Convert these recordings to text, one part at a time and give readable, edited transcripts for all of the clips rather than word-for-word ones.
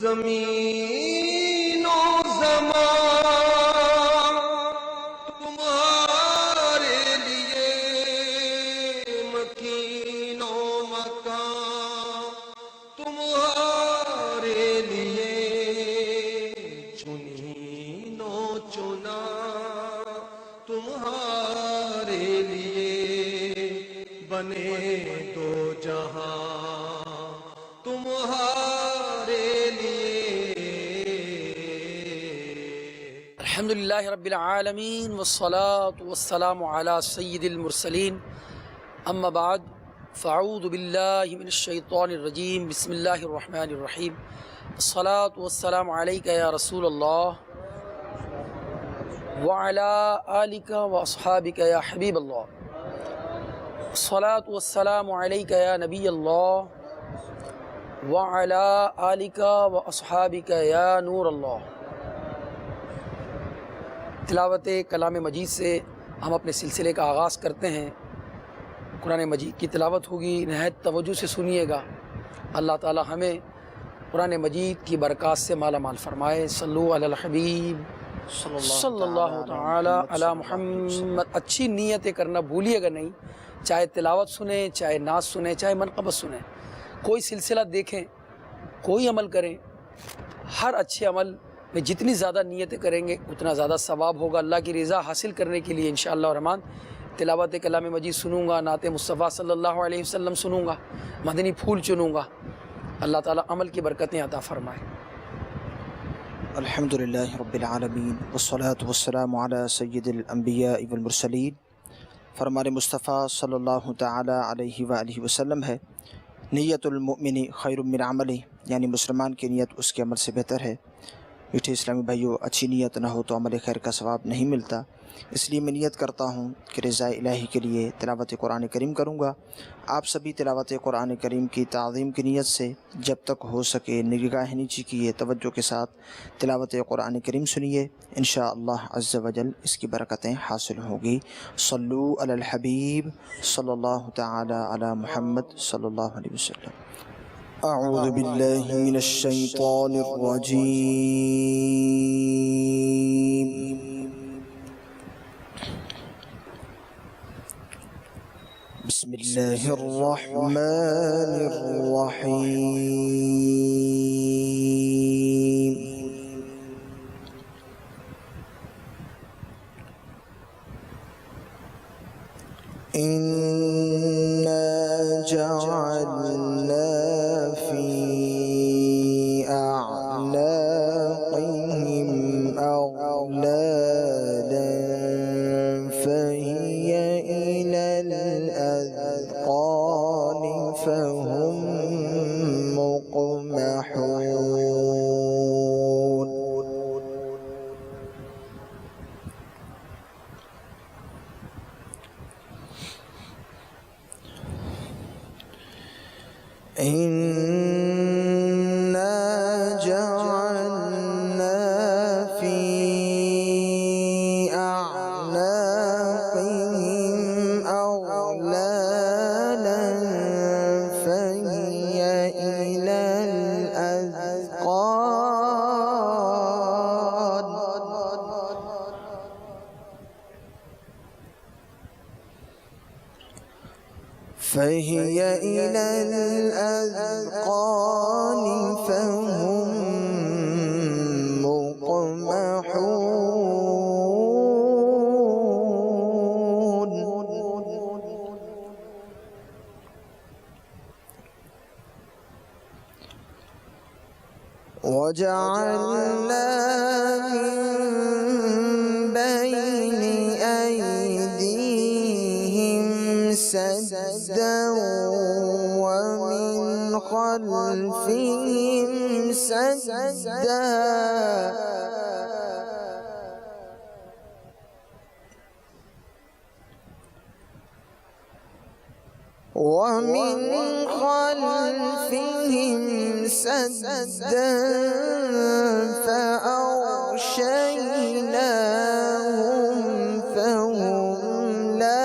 زمین و زمان تمہارے لیے، مکین و مکان تمہارے لیے، چنین و چنا تمہارے لیے، بنے دو جہاں تمہارے لیے۔ الحمدللہ رب العالمین والصلاة والسلام علی سید المرسلین، اما بعد فاعوذ باللہ من الشیطان الرجیم، بسم اللہ الرحمن الرحیم۔ الصلاة والسلام علیکہ یا رسول اللہ وعلی آلک واصحابک یا حبیب اللہ۔ الصلاة والسلام علیکہ یا نبی اللہ وعلی آلک واصحابک یا نور اللہ۔ تلاوت کلام مجید سے ہم اپنے سلسلے کا آغاز کرتے ہیں۔ قرآن مجید کی تلاوت ہوگی، نہایت توجہ سے سنیے گا۔ اللہ تعالی ہمیں قرآن مجید کی برکات سے مالا مال فرمائے۔ صلو علی الحبیب صلی اللہ تعالی علی محمد۔ اچھی نیتیں کرنا بھولیے گا نہیں، چاہے تلاوت سنیں، چاہے نعت سنیں، چاہے منقبت سنیں، کوئی سلسلہ دیکھیں، کوئی عمل کریں، ہر اچھے عمل میں جتنی زیادہ نیتیں کریں گے اتنا زیادہ ثواب ہوگا۔ اللہ کی رضا حاصل کرنے کے لیے انشاءاللہ الرحمن تلاوت کلام مجید سنوں گا، نعت مصطفیٰ صلی اللہ علیہ وسلم سنوں گا، مدنی پھول چنوں گا۔ اللہ تعالیٰ عمل کی برکتیں عطا فرمائے۔ الحمدللہ رب العالمین والصلاة والسلام علی سید الانبیاء والمرسلین۔ فرمان مصطفیٰ صلی اللہ تعالی علیہ وآلہ وسلم ہے، نیت المؤمن خیر من عملی، یعنی مسلمان کی نیت اس کے عمل سے بہتر ہے۔ میٹھے اسلامی بھائیو، اچھی نیت نہ ہو تو عمل خیر کا ثواب نہیں ملتا، اس لیے میں نیت کرتا ہوں کہ رضا الہی کے لیے تلاوت قرآن کریم کروں گا۔ آپ سبھی تلاوت قرآن کریم کی تعظیم کی نیت سے جب تک ہو سکے نگاہ نیچی کیے توجہ کے ساتھ تلاوت قرآن کریم سنیے، انشاءاللہ عز و جل اس کی برکتیں حاصل ہوگی۔ صلو علی الحبیب صلی اللہ تعالی علی محمد صلی اللہ علیہ وسلم۔ اعوذ باللہ من الشیطان الرجیم، بسم اللہ الرحمن الرحیم۔ اِنَّا جَعَلْنَا فِي أَعْنَاقِهِمْ أَغْلَالًا فَهِيَ إِلَى الْأَذْقَانِ فَهُمْ مُقْمَحُونَ۔ إِنَّا جَعَلْنَا فِي أَعْنَاقِهِمْ أَغْلَالًا فَهِيَ إِلَى الْأَذْقَانِ فَهِيَ إِلَى الْأَذْقَانِ فَهُمْ مُقْمَحُونَ۔ وَجَعَلْنَا مِن بَيْنِ أَيْدِيهِمْ سَدًّا وَمِنْ خَلْفِهِمْ سَدًّا فَأَغْشَيْنَاهُمْ فَهُمْ لَا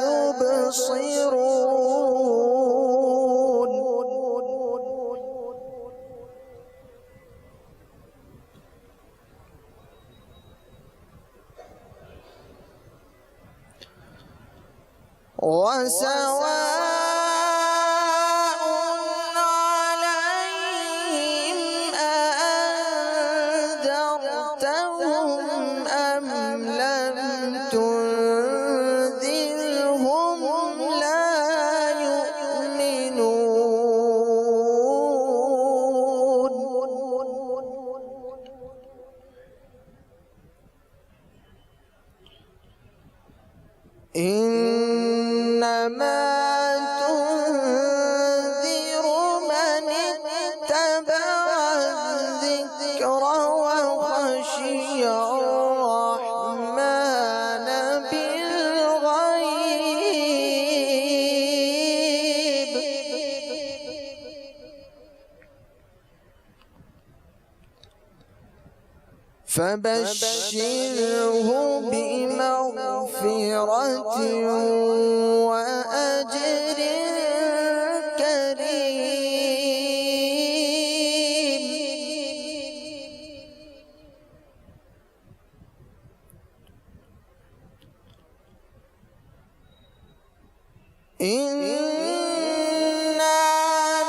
يُبْصِرُونَ۔ وسواء عليهم أأنذرتهم أم لم تنذرهم لا يؤمنون. إنما تنذر من اتبع الذكر وخشي الرحمن بالغيب فبشره بمغفرة وأجر كريم. إنا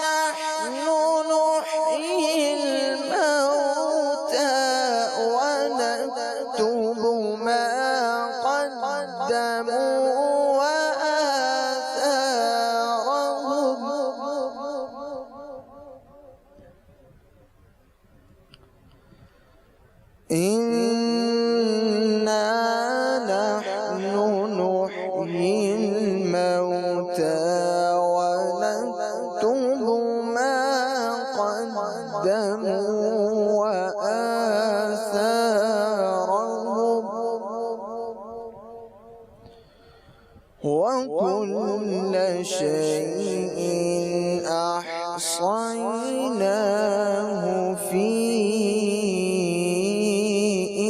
نحن نحيي الموتى ونكتب ما قدموا وآثارهم إنا نحن نحيي الموتى ونكتب ما قدموا وآثارهم وكل شيء أحصيناه في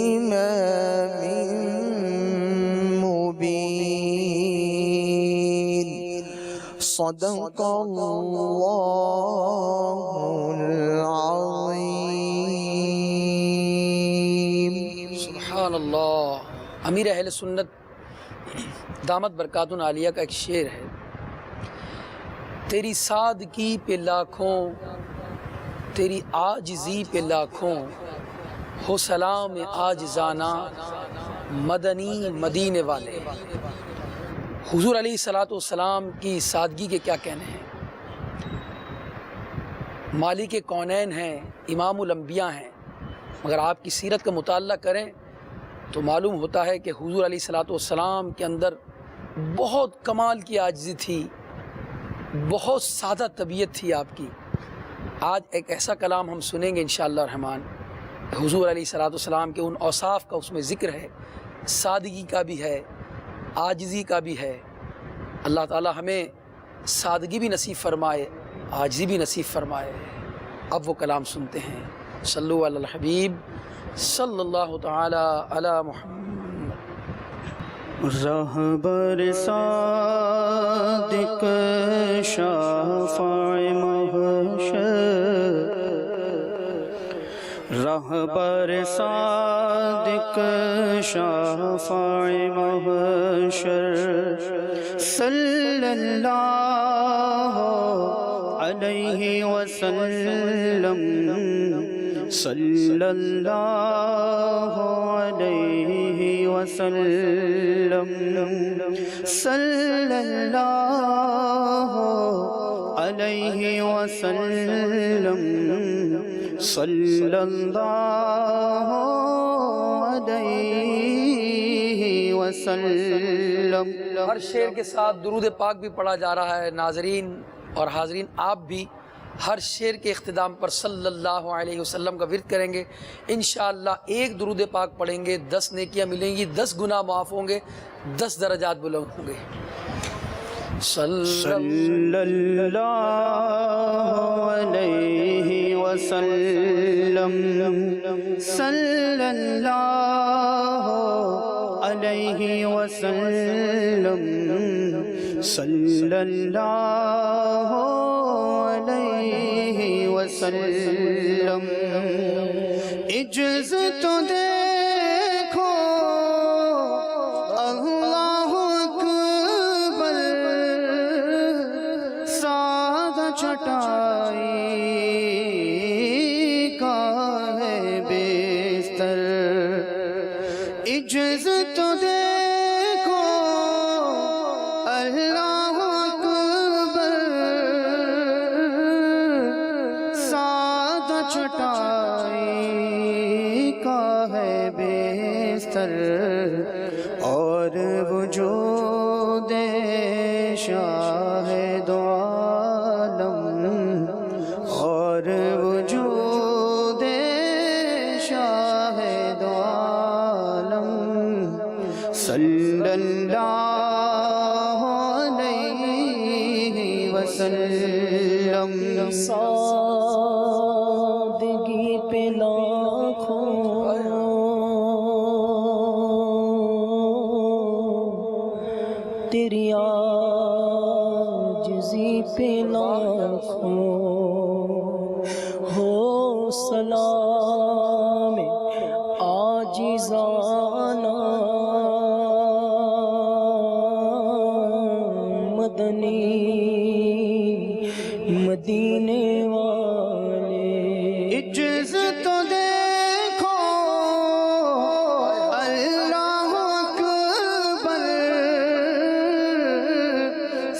إمام مبين. صدق الله العظيم. سبحان اللہ. امیر اہل سنت دامت برکات عالیہ کا ایک شعر ہے: تیری سادگی پہ لاکھوں، تیری عاجزی پہ لاکھوں، ہو سلام عاجزانہ مدنی مدینے والے. حضور علیہ الصلوۃ والسلام کی سادگی کے کیا کہنے ہیں. مالک کونین ہیں، امام الانبیاء ہیں، مگر آپ کی سیرت کا مطالعہ کریں تو معلوم ہوتا ہے کہ حضور علیہ الصلوۃ والسلام کے اندر بہت کمال کی عاجزی تھی، بہت سادہ طبیعت تھی آپ کی. آج ایک ایسا کلام ہم سنیں گے انشاءاللہ الرحمن، حضور علیہ الصلوۃ والسلام کے ان اوصاف کا اس میں ذکر ہے، سادگی کا بھی ہے، عاجزی کا بھی ہے. اللہ تعالی ہمیں سادگی بھی نصیب فرمائے، عاجزی بھی نصیب فرمائے. اب وہ کلام سنتے ہیں. صلو علی الحبیب صلی اللہ تعالی علی محمد. رہبر صادق شافع محشر، رہبر صادق شافع محشر، صلی اللہ علیہ وسلم، صلی اللہ علیہ وسلم، صلی اللہ علیہ وسلم، صلی اللہ علیہ وسلم. ہر شعر کے ساتھ درود پاک بھی پڑھا جا رہا ہے. ناظرین اور حاضرین آپ بھی ہر شعر کے اختتام پر صلی اللہ علیہ وسلم کا ورد کریں گے. انشاءاللہ ایک درود پاک پڑھیں گے 10 نیکیاں ملیں گی، 10 گناہ معاف ہوں گے، 10 درجات بلند ہوں گے. صلی اللہ علیہ وسلم، صلی اللہ علیہ وسلم، صلی اللہ علیہ وسلم. عجز تو دیکھو اللہ اکبر، اجز تو دیکھو اللہ اکبر، سادہ چٹائی کا ہے بستر، اور وجود شاہد عالم، اور وجود شاہد عالم، صلی اللہ علیہ وسلم۔ سادگی پہ لاکھوں تیری عاجزی پہ لاکھوں ہو سلام عاجزانہ، مدنی مدینے والے۔ اجز تو دیکھو اللہ اکبر،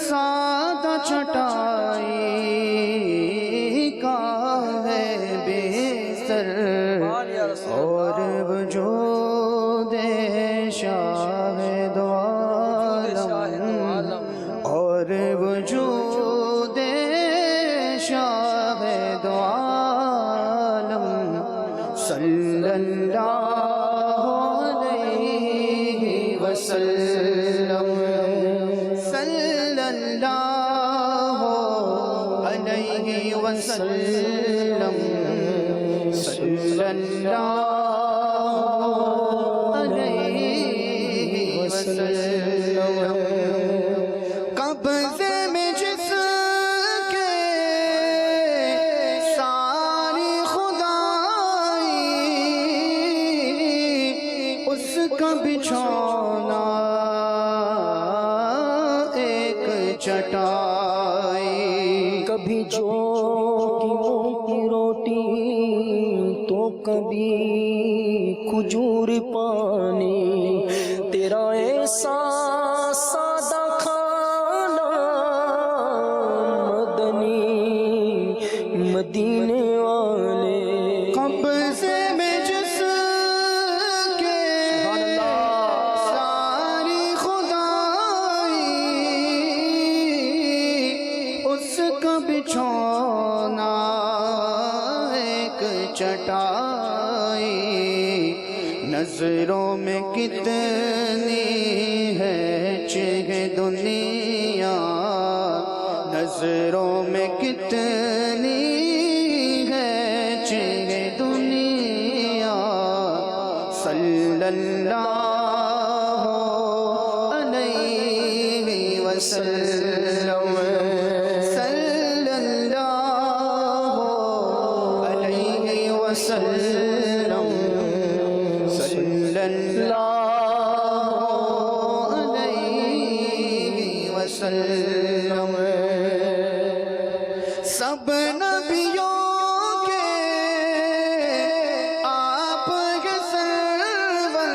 سادہ چٹائی کا ہے بستر، اور وجود شاہد عالم، اور وجود شاہد عالم، صلی اللہ علیہ وسلم، صلی اللہ علیہ وسلم، صلی اللہ علیہ وسلم۔ قبضے میں جس کے ساری خدائی، اس کا بچھونا ایک چٹائی، کبھی جو کی منہ کی روٹی تو کبھی کھجور پانی، تیرا ایسا سادہ کھانا مدنی مدینے والے۔ قبضے میں جس کے ساری خدائی، اس کا بچھونا ایک چٹائی، نظروں میں کتنی ہے چہ دنیا، نظروں میں کتنی ہے چہ دنیا، صلی اللہ علیہ وسلم، صلی اللہ علیہ وسلم، صلی اللہ علیہ وسلم۔ سب نبیوں کے آپ کے سرور،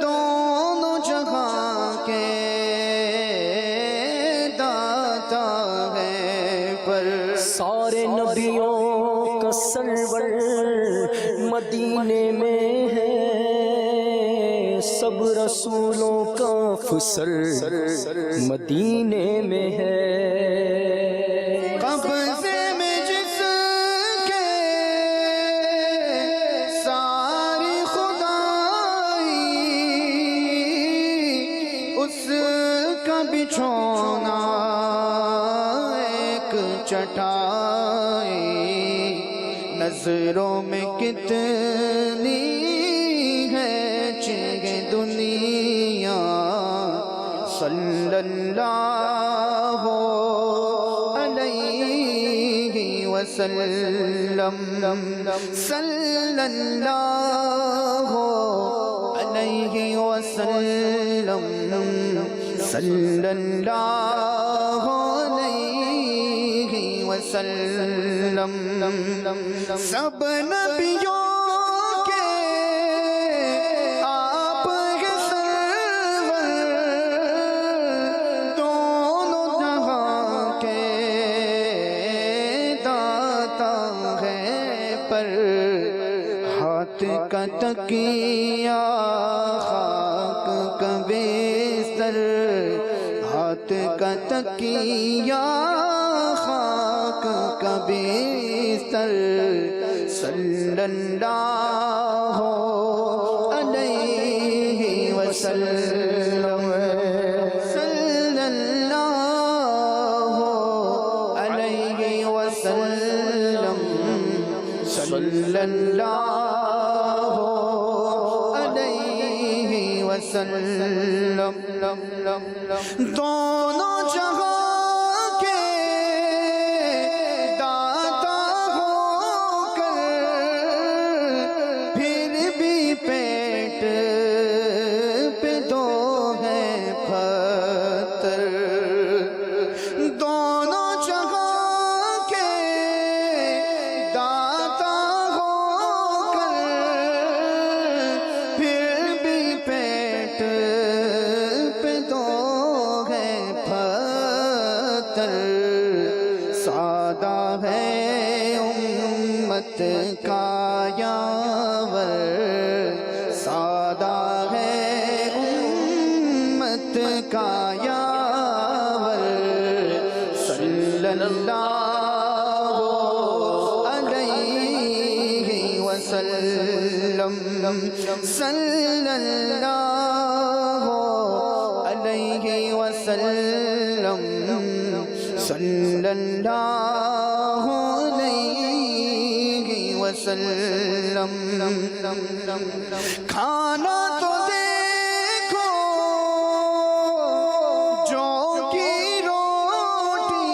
دونوں جہاں کے داتا ہیں پر، سارے نبیوں کا سرور مدینے میں ہے، سب رسولوں کا افسر مدینے میں ہے۔ قبضے میں جس کے ساری خدائی، اس کا بچھونا ایک چٹائی، نظروں میں کتنی ہے چہ دنیا، صلی اللہ علیہ وسلم، صلی اللہ علیہ وسلم، صلی اللہ علیہ وسلم۔ سب نبیوں کے پر ہاتھ کا تکیہ خاک کا بستر، ہاتھ کا تکیہ خاک کا بستر، صلی اللہ علیہ وسلم، صلی اللہ علیہ وسلم، صلی اللہ علیہ وسلم۔ دونوں جہاں کے داتا ہو کر پھر بھی پیٹ پہ دو ہیں پتھر، دونوں جہاں کے داتا ہو کر پھر بھی پیٹ پہ دو ہیں پتھر، سادہ ہے امت کا یاور، سادہ ہے امت کا یاور، صلی اللہ علیہ وسلم، صلی اللہ علیہ وسلم، صلی اللہ علیہ وسلم۔ کھانا تو دیکھو جو کی روٹی،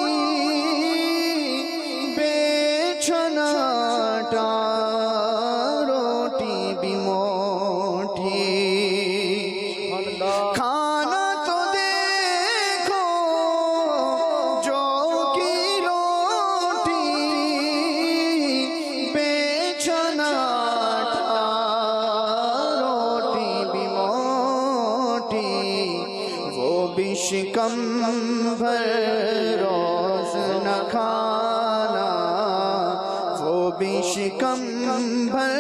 بے چھناٹا روٹی بھی موٹی، کھانا تو دیکھو جو کی روٹی، بے چھناٹا روٹی بھی موٹی، وہ بھی شکم بھر روز نہ کھانا، وہ بھی شکم بھر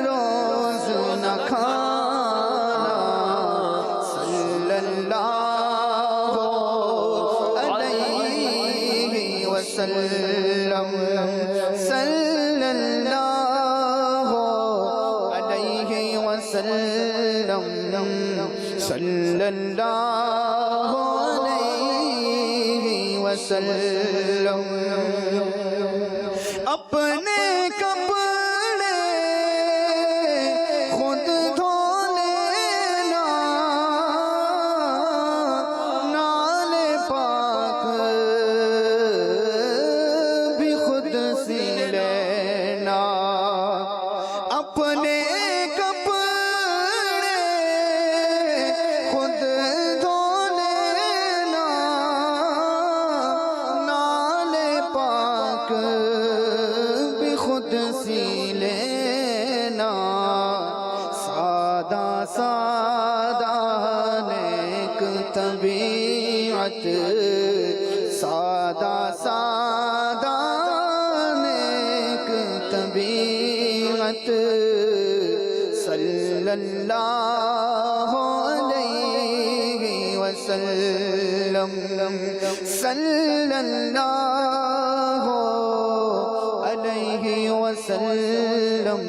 روز نہ کھانا، صلی اللہ علیہ وسلم، صلی اللہ علیہ وسلم، صلی اللہ علیہ وسلم۔ اپنے کپڑے خود دھو لینا، نالے پاک بھی خود سی لینا، اپنے کپڑے خود دھو لینا، نالے پاک بھی خود سی لینا، سادہ سادہ نیک طبیعت، سادہ سادہ نیک طبیعت، صلی اللہ علیہ وسلم، صلی اللہ علیہ وسلم،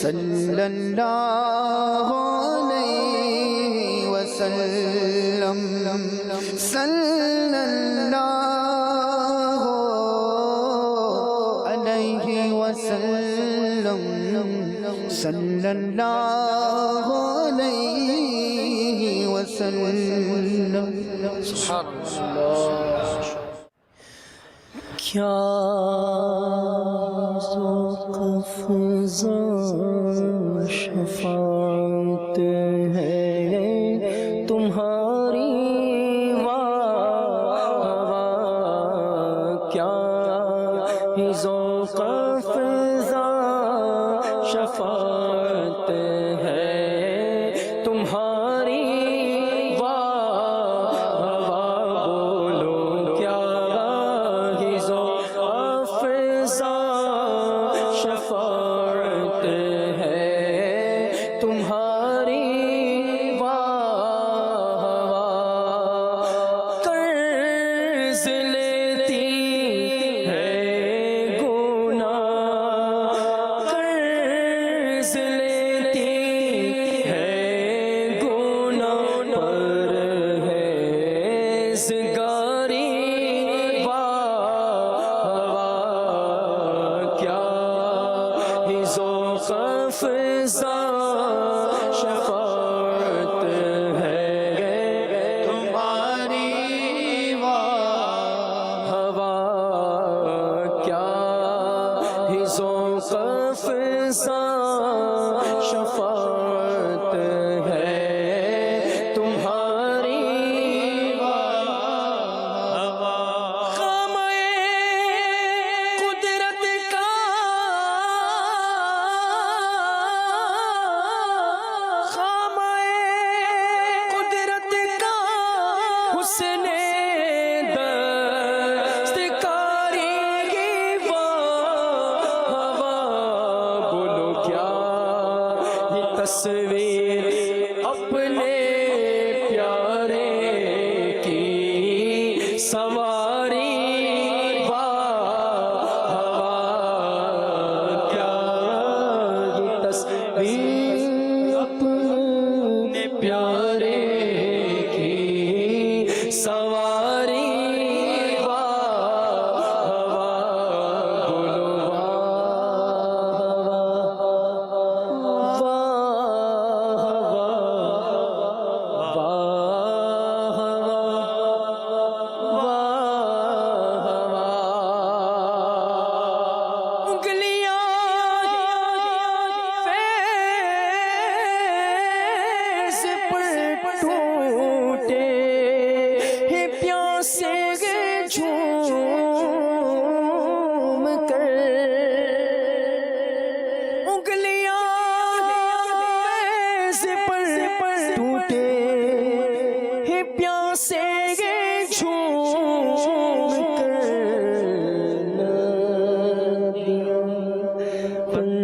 صلی اللہ علیہ وسلم، صلی اللہ علیہ وسلم، صلی اللہ علیہ وسلم۔ سبحان اللہ۔ کیا ذوق افزا شفاعت ہے تمہاری، واہ کیا ذوق افزا شفاعت ہے تمہاری، بولو کیا ذوق افزا افزا شفاعت ہے تمہاری ہوا کیا ہی ذوق افزا شفاعت ہے تمہاری خامہ قدرت کا خامہ قدرت کا حسن دستکاری کی ہوا بولو کیا یہ تصویر اپنے پیارے کی سواری کیا یہ تصویر اپنے پیارے کی سواری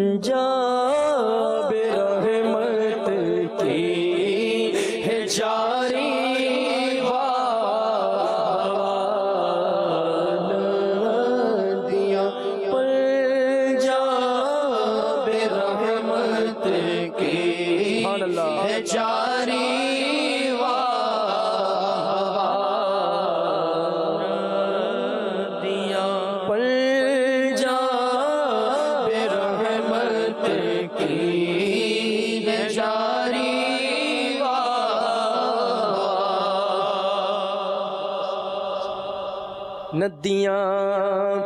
پنجاب رحمت کی ہے جاری ندیاں پنجاب رحمت کی ہے جاری ندیاں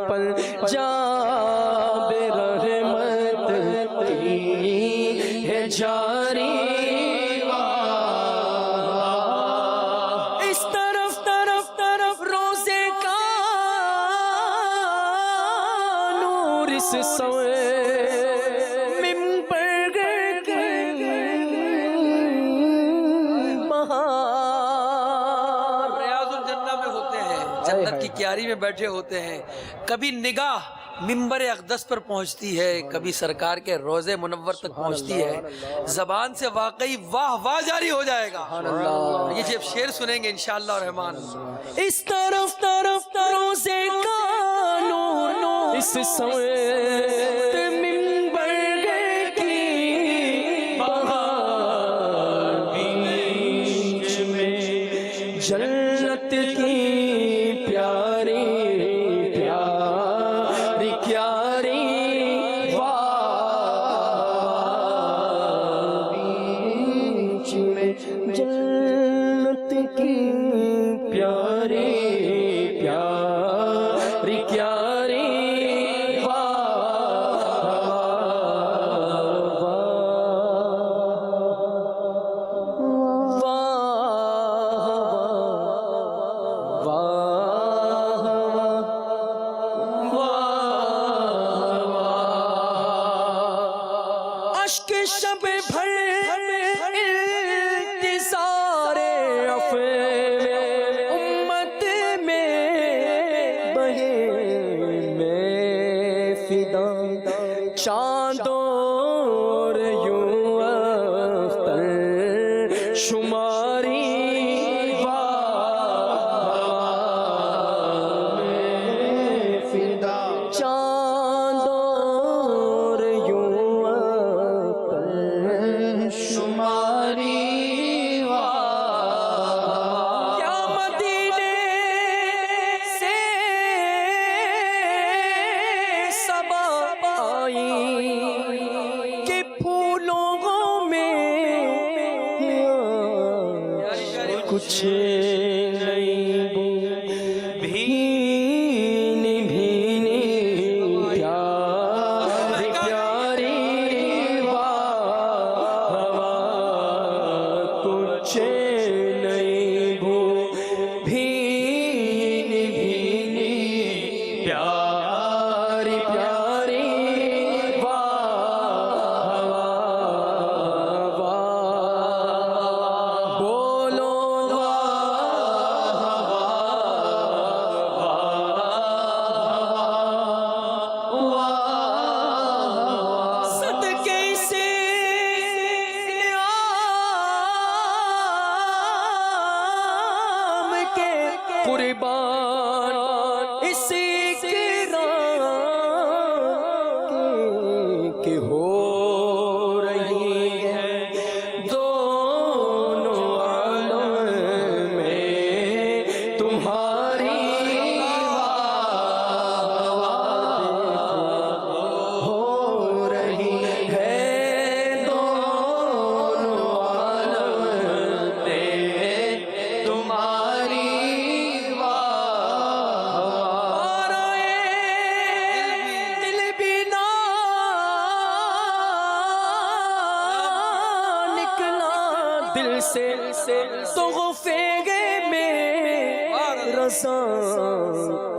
پنجاب رحمت کی ہے جاری اس طرف روزے کا نور اس سوئے ممبر کی بہار ریاض الجنہ میں ہوتے ہیں، جنت کی کیاری میں بیٹھے ہوتے ہیں، کبھی نگاہ ممبر اقدس پر پہنچتی ہے، کبھی سرکار کے روضے منور تک پہنچتی ہے، زبان سے واقعی واہ واہ جاری ہو جائے گا۔ یہ جب شعر سنیں گے انشاءاللہ الرحمن۔ اس طرف روزے کا نور اس سویت ممبر کی بہار بیچ میں جنت کی پیاری پیاری کیاری بیچ میں جنت کی پیاری پیاری کیاری اشک شب بھر انتظار افیل امت میں بہے میں فدا چاند اور یوں اختر شماری میں فدا چاند اور یوں اختر شماری کیا مدینے سے صبا آئی کہ پھول کچھ نہیں بھینی بھینی پیاری پیاری ہوا کچھ نہیں بھینی بھینی پیاری پیاری قربان اس اقرار کی ہو رہی ہے دونوں عالم میں تمہاری ہو رہی ہے دونوں عالم میں تمہاری دل سے تو غفیگے میں رساں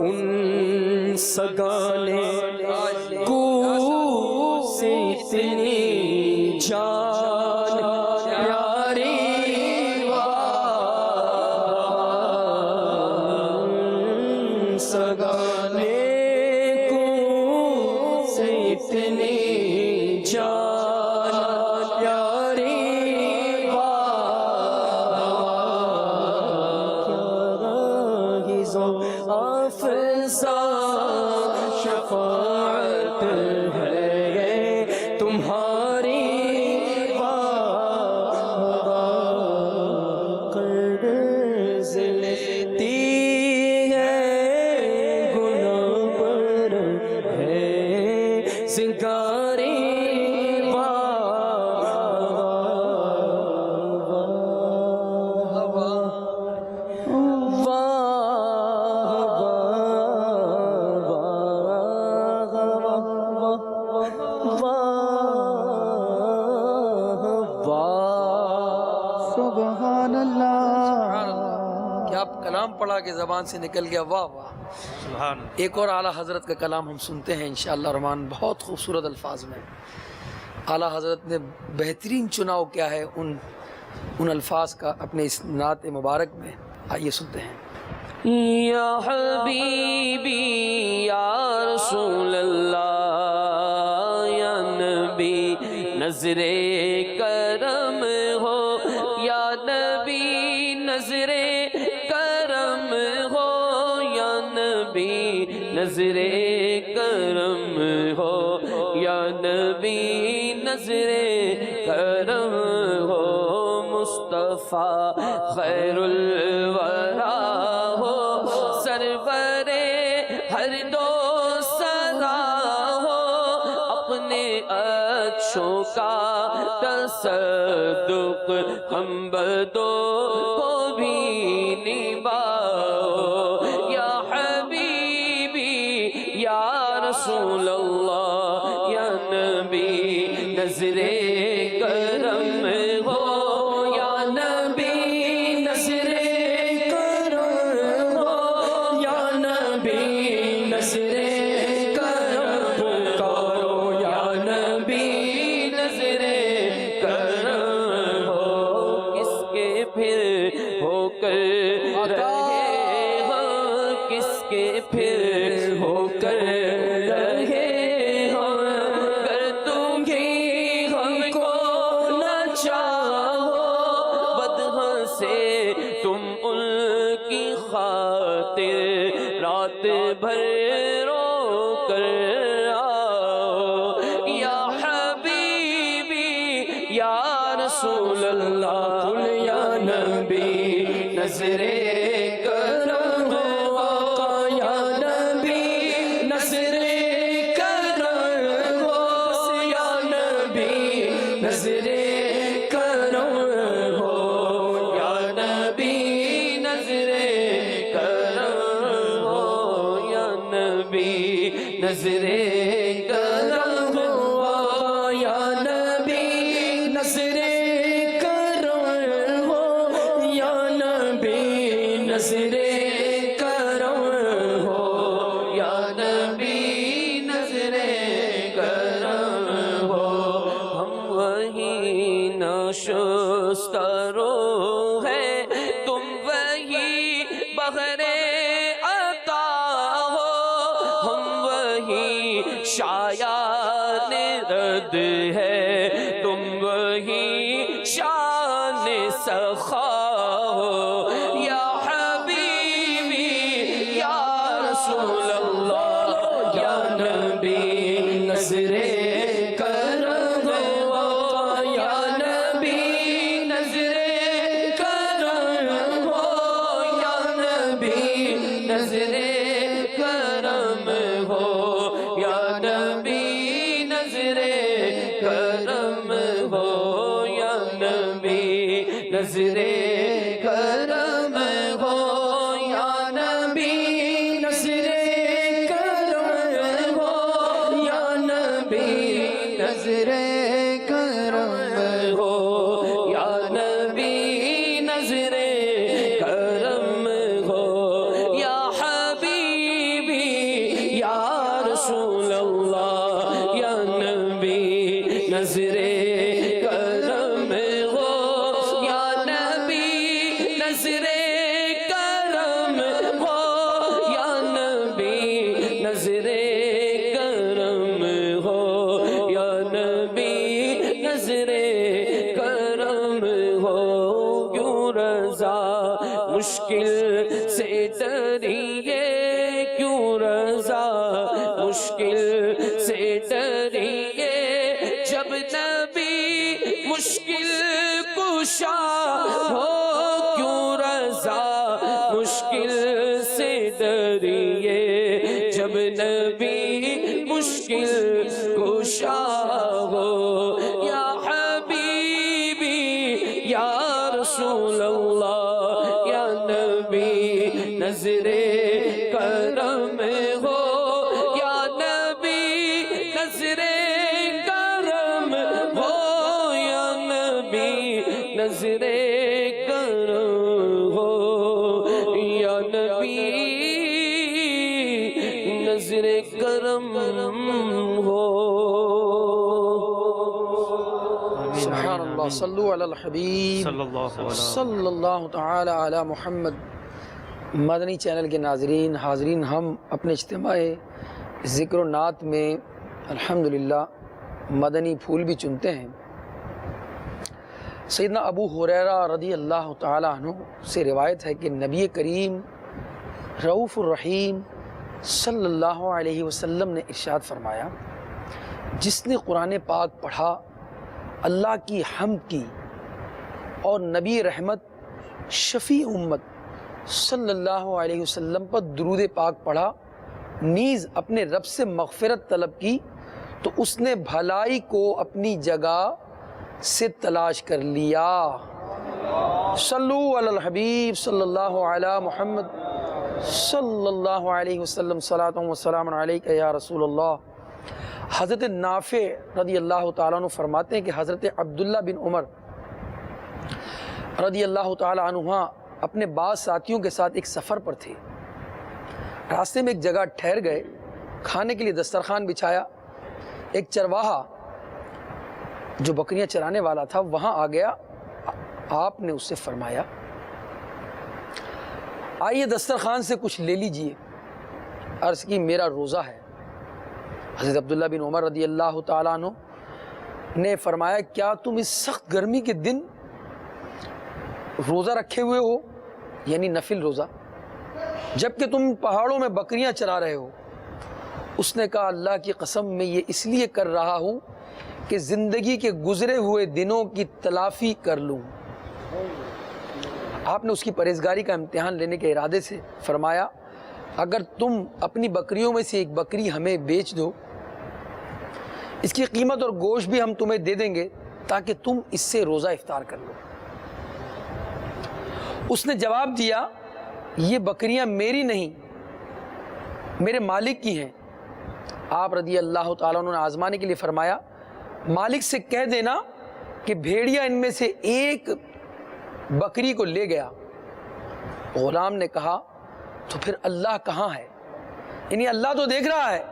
ان سگانے کو سے اتنی جان پیاری سگانے کو سے اتنی جان پیاری افزا شفاعت ہے تمہاری قرض لیتی ہے گناہ پر ہے زنگاری سبحان اللہ. کیا آپ کلام پڑھا کے زبان سے نکل گیا، واہ واہ. ایک اور اعلیٰ حضرت کا کلام ہم سنتے ہیں انشاءاللہ الرحمن، بہت خوبصورت الفاظ میں. اعلیٰ حضرت نے بہترین چناؤ کیا ہے ان الفاظ کا اپنے اس نعت مبارک میں. آئیے سنتے ہیں. یا حبیبی یا رسول اللہ یا نبی نظر کرم ہو، یا نبی نظر کرم ہو، یا نبی نظر کرم ہو، یا نبی نظر کرم ہو. مصطفیٰ خیر الورا ہو، سرور ہر دو سرا ہو، اپنے اکشوں کا تصدق ہم بدوں کو بھی نبھاؤ. یا حبیبی یا رسول اللہ یا نبی نظر کرم ہو، یا نبی نظر کرم ہو، یا نبی نظر کرم پکارو، یا نبی نظر کرم ہو. کس کے پھر ہو کر رہے ہم، کس کے پھر ہو کر رہے ہم، کر تم ہی ہم کو نہ چاہو، بدہاں سے تم ان کی خاطر رات بھر رو کر آؤ. یا حبیبی یا رسول اللہ قل یا نبی نظر کرم ہو، آقا یا نبی نظر کرم ہو، یا نبی نظر کرم ہو، یا نبی نظر کرم ہو یا نبی نظر کرم ہو یا نبی نظر کرم ہو یا نبی نظر کرم ہو ہم وہی نشست رو ہے تم وہی بغیر عطا ہو ہم وہی شایان رد ہے تم وہی شان سخا ہو یا حبیبی یا رسول اللہ یا نبی نظر کرم ہو یا نبی نظر کرم ہو یا نبی نظر کرم ہو یا نبی نظر کرم ہو یا نبی نظر کرم ہو یا نبی نظر کرم ہو یا نبی نظر کرم ہو یا نبی نظر کرم ہو یا حبیبی یا رسول اللہ یا نبی نظر کرم ہو یا نبی نظر کرم ہو یا نبی نظر کرم ہو یا نبی نظر کرم ہو کیوں رضا مشکل سے ڈریے کیوں رضا مشکل سے ڈریے جب نبی مشکل کشا ہو کیوں رضا مشکل سے ڈریے جب نبی مشکل کشا ہو یا حبیبی یا رسول اللہ یا نبی نظر کرم ہو یا نبی نظر کرم ہو یا نبی نظر کرم ہو یا نبی نظر کرم ہو سبحان اللہ صلو علی الحبیب صلی اللہ تعالی علی محمد۔ مدنی چینل کے ناظرین حاضرین، ہم اپنے اجتماع ذکر و نعت میں الحمدللہ مدنی پھول بھی چنتے ہیں۔ سیدنا ابو ہریرہ رضی اللہ تعالی عنہ سے روایت ہے کہ نبی کریم رؤوف الرحیم صلی اللہ علیہ وسلم نے ارشاد فرمایا، جس نے قرآن پاک پڑھا، اللہ کی حمد کی اور نبی رحمت شفیع امت صلی اللہ علیہ وسلم پر درود پاک پڑھا، نیز اپنے رب سے مغفرت طلب کی، تو اس نے بھلائی کو اپنی جگہ سے تلاش کر لیا۔ صلو علی الحبیب صلی اللہ علی محمد صلی اللہ علیہ وسلم، صلاۃ و سلام علیک یا رسول اللہ۔ حضرت نافع رضی اللہ تعالیٰ عنہ فرماتے ہیں کہ حضرت عبداللہ بن عمر رضی اللہ تعالیٰ عنہ اپنے بعض ساتھیوں کے ساتھ ایک سفر پر تھے۔ راستے میں ایک جگہ ٹھہر گئے، کھانے کے لیے دسترخوان بچھایا۔ ایک چرواہا جو بکریاں چرانے والا تھا وہاں آ گیا۔ آپ نے اس سے فرمایا، آئیے دسترخوان سے کچھ لے لیجئے۔ عرض کی، میرا روزہ ہے۔ حضرت عبداللہ بن عمر رضی اللہ تعالیٰ عنہ نے فرمایا، کیا تم اس سخت گرمی کے دن روزہ رکھے ہوئے ہو، یعنی نفل روزہ، جبکہ تم پہاڑوں میں بکریاں چرا رہے ہو؟ اس نے کہا، اللہ کی قسم میں یہ اس لیے کر رہا ہوں کہ زندگی کے گزرے ہوئے دنوں کی تلافی کر لوں۔ آپ نے اس کی پرہیزگاری کا امتحان لینے کے ارادے سے فرمایا، اگر تم اپنی بکریوں میں سے ایک بکری ہمیں بیچ دو، اس کی قیمت اور گوشت بھی ہم تمہیں دے دیں گے تاکہ تم اس سے روزہ افطار کر لو۔ اس نے جواب دیا، یہ بکریاں میری نہیں، میرے مالک کی ہیں، آپ رضی اللہ تعالیٰ عنہ نے آزمانے کے لیے فرمایا مالک سے کہہ دینا کہ بھیڑیا ان میں سے ایک بکری کو لے گیا۔ غلام نے کہا تو پھر اللہ کہاں ہے؟ یعنی اللہ تو دیکھ رہا ہے،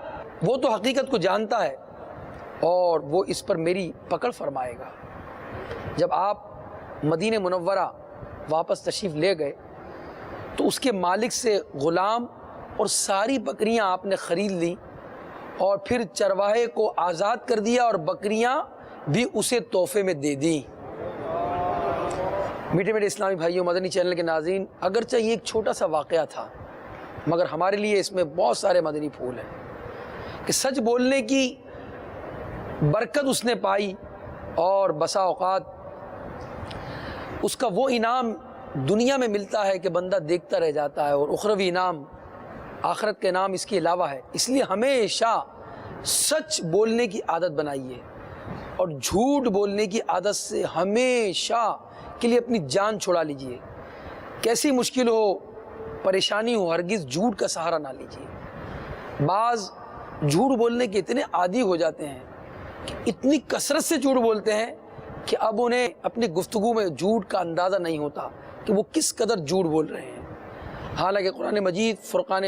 وہ تو حقیقت کو جانتا ہے اور وہ اس پر میری پکڑ فرمائے گا۔ جب آپ مدینہ منورہ واپس تشریف لے گئے تو اس کے مالک سے غلام اور ساری بکریاں آپ نے خرید لی اور پھر چرواہے کو آزاد کر دیا اور بکریاں بھی اسے تحفے میں دے دیں۔ میٹھے میٹھے اسلامی بھائیوں، مدنی چینل کے ناظرین، اگرچہ یہ ایک چھوٹا سا واقعہ تھا مگر ہمارے لیے اس میں بہت سارے مدنی پھول ہیں کہ سچ بولنے کی برکت اس نے پائی اور بسا اوقات اس کا وہ انعام دنیا میں ملتا ہے کہ بندہ دیکھتا رہ جاتا ہے اور اخروی انعام آخرت کا انعام اس کے علاوہ ہے۔ اس لیے ہمیشہ سچ بولنے کی عادت بنائیے اور جھوٹ بولنے کی عادت سے ہمیشہ کے لیے اپنی جان چھڑا لیجئے۔ کیسی مشکل ہو، پریشانی ہو، ہرگز جھوٹ کا سہارا نہ لیجئے۔ بعض جھوٹ بولنے کے اتنے عادی ہو جاتے ہیں کہ اتنی کثرت سے جھوٹ بولتے ہیں کہ اب انہیں اپنی گفتگو میں جھوٹ کا اندازہ نہیں ہوتا کہ وہ کس قدر جھوٹ بول رہے ہیں۔ حالانکہ قرآن مجید فرقان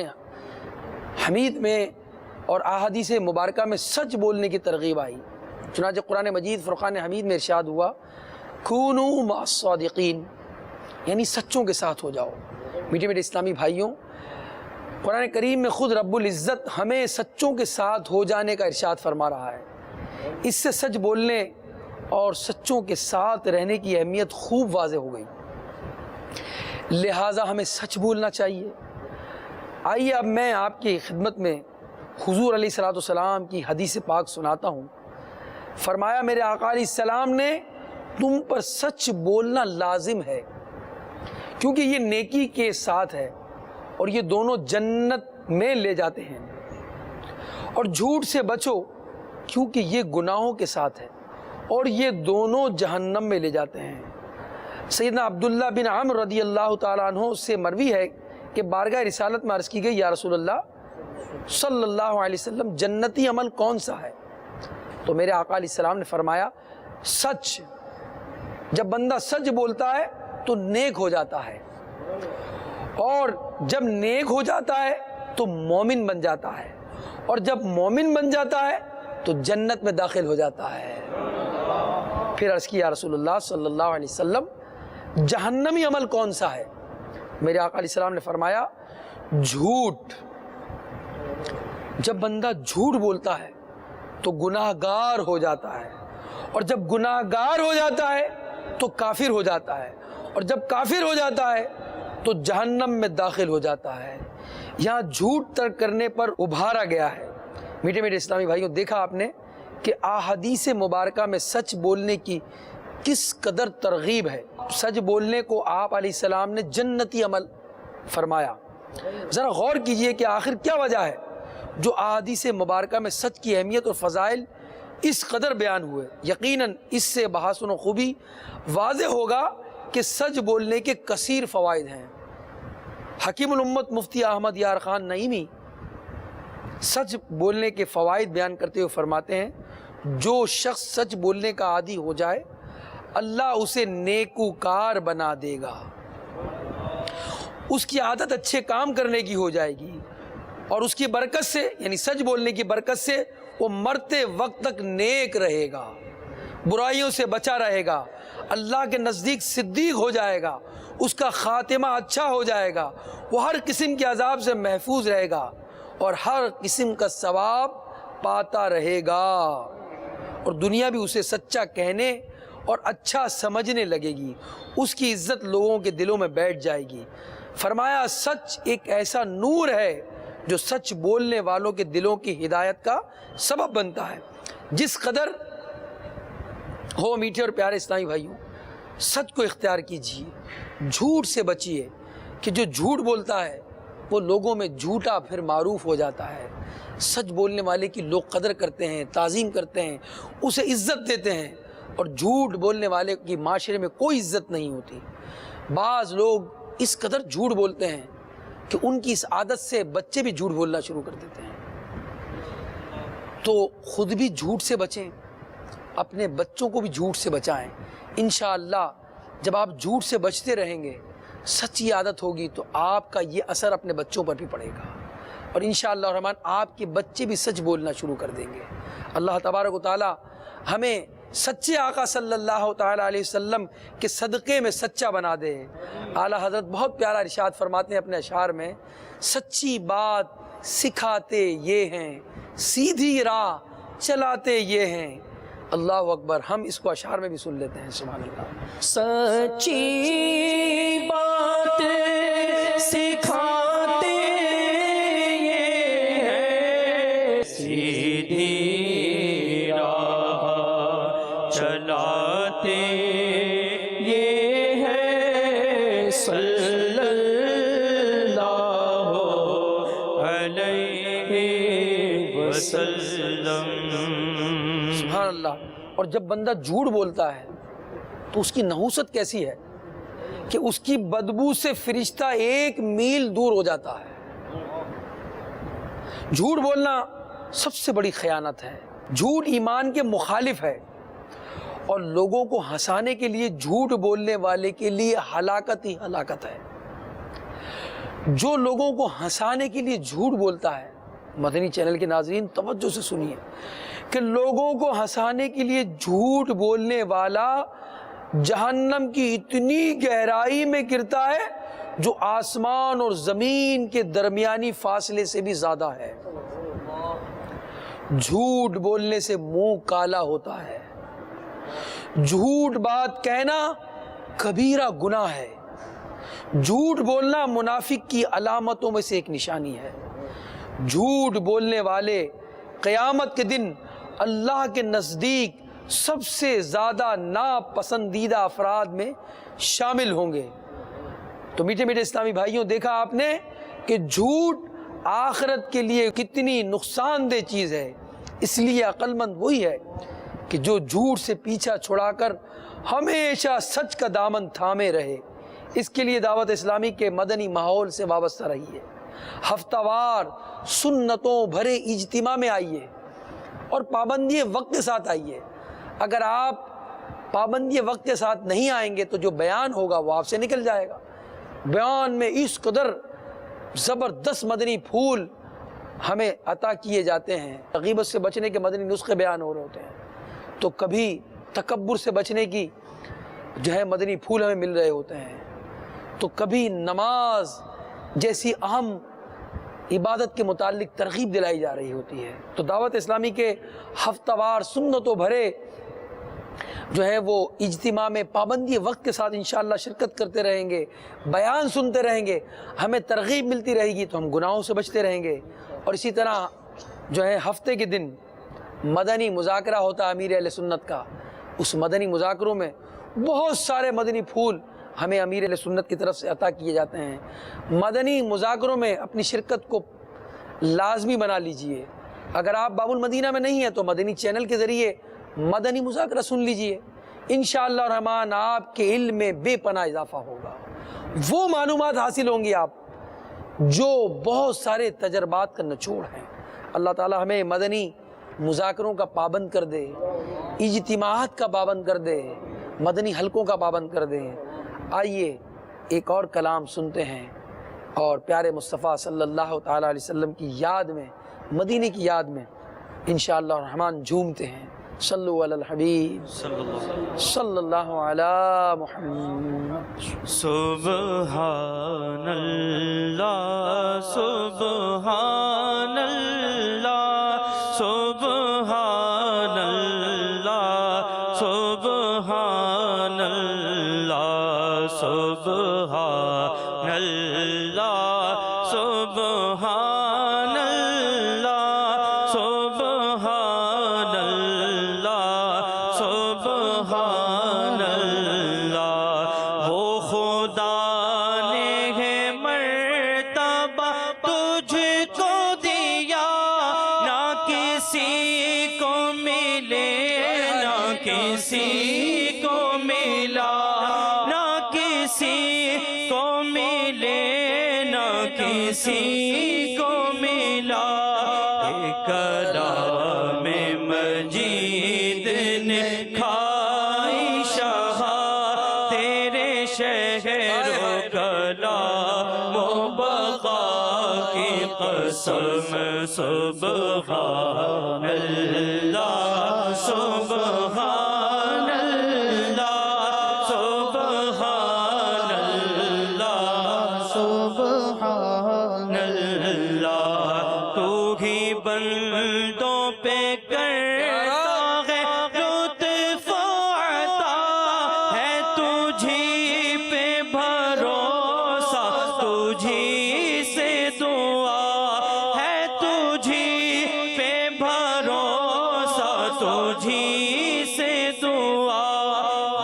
حمید میں اور احادیث مبارکہ میں سچ بولنے کی ترغیب آئی۔ چنانچہ قرآن مجید فرقان حمید میں ارشاد ہوا کونوا مع الصادقین، یعنی سچوں کے ساتھ ہو جاؤ۔ میٹھے میٹھے اسلامی بھائیوں، قرآن کریم میں خود رب العزت ہمیں سچوں کے ساتھ ہو جانے کا ارشاد فرما رہا ہے۔ اس سے سچ بولنے اور سچوں کے ساتھ رہنے کی اہمیت خوب واضح ہو گئی، لہٰذا ہمیں سچ بولنا چاہیے۔ آئیے اب میں آپ کی خدمت میں حضور علیہ الصلوۃ والسلام کی حدیث پاک سناتا ہوں۔ فرمایا میرے آقا علیہ السلام نے تم پر سچ بولنا لازم ہے کیونکہ یہ نیکی کے ساتھ ہے اور یہ دونوں جنت میں لے جاتے ہیں، اور جھوٹ سے بچو کیونکہ یہ گناہوں کے ساتھ ہے اور یہ دونوں جہنم میں لے جاتے ہیں۔ سیدنا عبداللہ بن عمرو رضی اللہ تعالیٰ عنہ سے مروی ہے کہ بارگاہ رسالت میں عرض کی گئی یا رسول اللہ صلی اللہ علیہ وسلم جنتی عمل کون سا ہے؟ تو میرے آقا علیہ السلام نے فرمایا سچ۔ جب بندہ سچ بولتا ہے تو نیک ہو جاتا ہے، اور جب نیک ہو جاتا ہے تو مومن بن جاتا ہے، اور جب مومن بن جاتا ہے تو جنت میں داخل ہو جاتا ہے۔ پھر عرض کی یا رسول اللہ صلی اللہ علیہ وسلم جہنمی عمل کون سا ہے؟ میرے آقا علیہ السلام نے فرمایا جھوٹ۔ جب بندہ جھوٹ بولتا ہے تو گناہ گار ہو جاتا ہے، اور جب گناہ گار ہو جاتا ہے تو کافر ہو جاتا ہے، اور جب کافر ہو جاتا ہے تو جہنم میں داخل ہو جاتا ہے۔ یہاں جھوٹ ترک کرنے پر ابھارا گیا ہے۔ میٹھے میٹھے اسلامی بھائیوں، دیکھا آپ نے کہ احادیث مبارکہ میں سچ بولنے کی کس قدر ترغیب ہے۔ سچ بولنے کو آپ علیہ السلام نے جنتی عمل فرمایا۔ ذرا غور کیجئے کہ آخر کیا وجہ ہے جو احادیث مبارکہ میں سچ کی اہمیت اور فضائل اس قدر بیان ہوئے۔ یقیناً اس سے بحسن و خوبی واضح ہوگا کہ سچ بولنے کے کثیر فوائد ہیں۔ حکیم الامت مفتی احمد یار خان نعیمی سچ بولنے کے فوائد بیان کرتے ہوئے فرماتے ہیں جو شخص سچ بولنے کا عادی ہو جائے اللہ اسے نیکوکار بنا دے گا، اس کی عادت اچھے کام کرنے کی ہو جائے گی، اور اس کی برکت سے یعنی سچ بولنے کی برکت سے وہ مرتے وقت تک نیک رہے گا، برائیوں سے بچا رہے گا، اللہ کے نزدیک صدیق ہو جائے گا، اس کا خاتمہ اچھا ہو جائے گا، وہ ہر قسم کے عذاب سے محفوظ رہے گا اور ہر قسم کا ثواب پاتا رہے گا، اور دنیا بھی اسے سچا کہنے اور اچھا سمجھنے لگے گی، اس کی عزت لوگوں کے دلوں میں بیٹھ جائے گی۔ فرمایا سچ ایک ایسا نور ہے جو سچ بولنے والوں کے دلوں کی ہدایت کا سبب بنتا ہے۔ جس قدر ہو میٹھے اور پیارے اسلامی بھائیوں، سچ کو اختیار کیجیے، جھوٹ سے بچیے کہ جو جھوٹ بولتا ہے وہ لوگوں میں جھوٹا پھر معروف ہو جاتا ہے۔ سچ بولنے والے کی لوگ قدر کرتے ہیں، تعظیم کرتے ہیں، اسے عزت دیتے ہیں، اور جھوٹ بولنے والے کی معاشرے میں کوئی عزت نہیں ہوتی۔ بعض لوگ اس قدر جھوٹ بولتے ہیں کہ ان کی اس عادت سے بچے بھی جھوٹ بولنا شروع کر دیتے ہیں۔ تو خود بھی جھوٹ سے بچیں، اپنے بچوں کو بھی جھوٹ سے بچائیں۔ انشاءاللہ جب آپ جھوٹ سے بچتے رہیں گے، سچی عادت ہوگی، تو آپ کا یہ اثر اپنے بچوں پر بھی پڑے گا، اور انشاءاللہ الرحمن آپ کے بچے بھی سچ بولنا شروع کر دیں گے۔ اللہ تبارک و تعالی ہمیں سچے آقا صلی اللہ تعالی علیہ وسلم کے صدقے میں سچا بنا دے۔ اعلیٰ حضرت بہت پیارا ارشاد فرماتے ہیں اپنے اشعار میں، سچی بات سکھاتے یہ ہیں، سیدھی راہ چلاتے یہ ہیں۔ اللہ اکبر، ہم اس کو اشعار میں بھی سن لیتے ہیں۔ سبحان اللہ۔ سچی بات سکھاتے یہ ہے، سیدھی راہ چلاتے یہ ہے، صلی اللہ علیہ وسلم۔ سبحان اللہ۔ اور جب بندہ جھوٹ بولتا ہے تو اس کی نحوست کیسی ہے کہ اس کی بدبو سے فرشتہ 1 میل دور ہو جاتا ہے۔ جھوٹ بولنا سب سے بڑی خیانت ہے، جھوٹ ایمان کے مخالف ہے، اور لوگوں کو ہنسانے کے لیے جھوٹ بولنے والے کے لیے ہلاکت ہی ہلاکت ہے۔ جو لوگوں کو ہنسانے کے لیے جھوٹ بولتا ہے، مدنی چینل کے ناظرین توجہ سے سنیے کہ لوگوں کو ہنسانے کے لیے جھوٹ بولنے والا جہنم کی اتنی گہرائی میں گرتا ہے جو آسمان اور زمین کے درمیانی فاصلے سے بھی زیادہ ہے۔ جھوٹ بولنے سے منہ کالا ہوتا ہے، جھوٹ بات کہنا کبیرہ گناہ ہے، جھوٹ بولنا منافق کی علامتوں میں سے ایک نشانی ہے۔ جھوٹ بولنے والے قیامت کے دن اللہ کے نزدیک سب سے زیادہ ناپسندیدہ افراد میں شامل ہوں گے۔ تو میٹھے میٹھے اسلامی بھائیوں، دیکھا آپ نے کہ جھوٹ آخرت کے لیے کتنی نقصان دہ چیز ہے۔ اس لیے عقل مند وہی ہے کہ جو جھوٹ سے پیچھا چھڑا کر ہمیشہ سچ کا دامن تھامے رہے۔ اس کے لیے دعوت اسلامی کے مدنی ماحول سے وابستہ رہیے، ہفتہ وار سنتوں بھرے اجتماع میں آئیے اور پابندی وقت کے ساتھ آئیے۔ اگر آپ پابندی وقت کے ساتھ نہیں آئیں گے تو جو بیان ہوگا وہ آپ سے نکل جائے گا۔ بیان میں اس قدر زبردست مدنی پھول ہمیں عطا کیے جاتے ہیں، غیبت سے بچنے کے مدنی نسخے بیان ہو رہے ہوتے ہیں، تو کبھی تکبر سے بچنے کی مدنی پھول ہمیں مل رہے ہوتے ہیں، تو کبھی نماز جیسی اہم عبادت کے متعلق ترغیب دلائی جا رہی ہوتی ہے۔ تو دعوت اسلامی کے ہفتہ وار سنتوں بھرے وہ اجتماع میں پابندی وقت کے ساتھ انشاءاللہ شرکت کرتے رہیں گے، بیان سنتے رہیں گے، ہمیں ترغیب ملتی رہے گی تو ہم گناہوں سے بچتے رہیں گے۔ اور اسی طرح ہفتے کے دن مدنی مذاکرہ ہوتا ہے امیر اہل سنت کا، اس مدنی مذاکروں میں بہت سارے مدنی پھول ہمیں امیر اہل سنت کی طرف سے عطا کیے جاتے ہیں۔ مدنی مذاکروں میں اپنی شرکت کو لازمی بنا لیجئے۔ اگر آپ باب المدینہ میں نہیں ہیں تو مدنی چینل کے ذریعے مدنی مذاکرہ سن لیجئے، انشاءاللہ الرحمن آپ کے علم میں بے پناہ اضافہ ہوگا، وہ معلومات حاصل ہوں گی آپ جو بہت سارے تجربات کا نچوڑ ہیں۔ اللہ تعالی ہمیں مدنی مذاکروں کا پابند کر دے، اجتماعات کا پابند کر دے، مدنی حلقوں کا پابند کر دے۔ آئیے ایک اور کلام سنتے ہیں اور پیارے مصطفیٰ صلی اللہ تعالی علیہ وسلم کی یاد میں، مدینے کی یاد میں انشاءاللہ الرحمن جھومتے ہیں۔ صلو علی الحبیب صلی اللہ علی محمد۔ سبحان اللہ سبحان اللہ سبحان اللہ سبحان اللہ سبحان اللہ سبحان اللہ سبحان اللہ سبحان اللہ۔ وہ خدا نے ہے مرتبہ تجھ کو دیا، نہ کسی کو ملے نہ کسی کو ملا، نہ کسی کو ملے نہ کسی کو ملا۔ ایک کلام مجید نے کھائی شاہ تیرے شہر و کلام و بقا کی قسم سبحان اللہ سبحان اللہ سبحان اللہ سبحان اللہ تو ہی بندوں پہ کرتا ہے لطف عطا ہے تجھی پہ بھروسہ تجھی سے دعا ہے تجھی پہ بھروسہ تجھی سے دعا